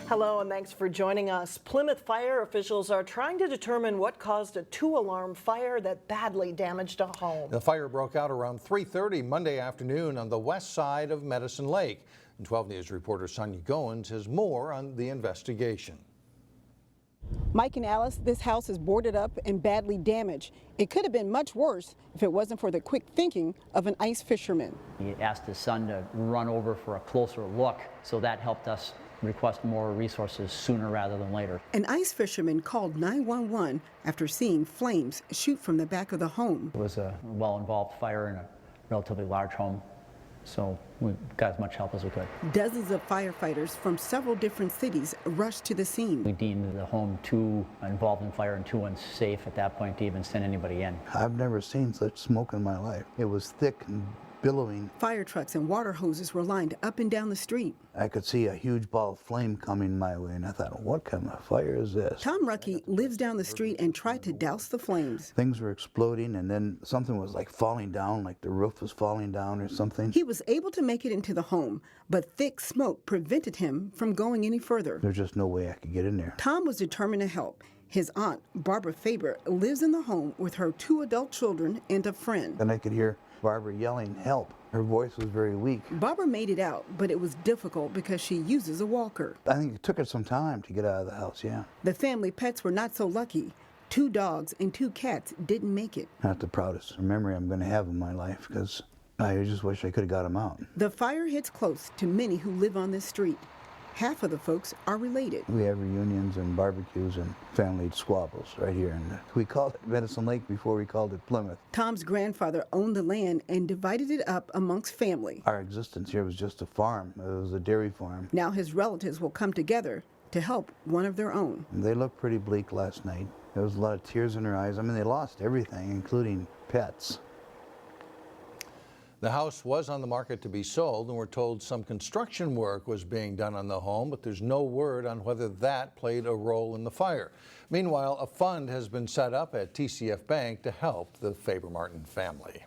Hello and thanks for joining us. Plymouth fire officials are trying to determine what caused a 2-alarm fire that badly damaged a home. The fire broke out around 3:30 Monday afternoon on the west side of Medicine Lake. And 12 News reporter SONYA GOINS has more on the investigation. Mike and Alice, this house is boarded up and badly damaged. It could have been much worse if it wasn't for the quick thinking of an ice fisherman. He asked his son to run over for a closer look, so that helped us request more resources sooner rather than later. An ice fisherman called 911 after seeing flames shoot from the back of the home. It was a well-involved fire in a relatively large home, so we got as much help as we could. Dozens of firefighters from several different cities rushed to the scene. We deemed the home too involved in fire and too unsafe at that point to even send anybody in. I've never seen such smoke in my life. It was thick and billowing. Fire trucks and water hoses were lined up and down the street. I could see a huge ball of flame coming my way, and I thought, what kind of fire is this? Tom Rucke lives down the street and tried to douse the flames. Things were exploding, and then something was like falling down, like the roof was falling down or something. He was able to make it into the home, but thick smoke prevented him from going any further. There's just no way I could get in there. Tom was determined to help. His aunt, Barbara Faber, lives in the home with her 2 adult children and a friend. And I could hear Barbara yelling, help. Her voice was very weak. Barbara made it out, but it was difficult because she uses a walker. I think it took her some time to get out of the house, yeah. The family pets were not so lucky. 2 dogs and 2 cats didn't make it. Not the proudest memory I'm going to have in my life, because I just wish I could have got them out. The fire hits close to many who live on this street. Half of the folks are related. We have reunions and barbecues and family squabbles right here. And we called it Medicine Lake before we called it Plymouth. Tom's grandfather owned the land and divided it up amongst family. Our existence here was just a farm. It was a dairy farm. Now his relatives will come together to help one of their own. And they looked pretty bleak last night. There was a lot of tears in their eyes. I mean, they lost everything, including pets. The house was on the market to be sold, and we're told some construction work was being done on the home, but there's no word on whether that played a role in the fire. Meanwhile, a fund has been set up at TCF Bank to help the Faber-Martin family.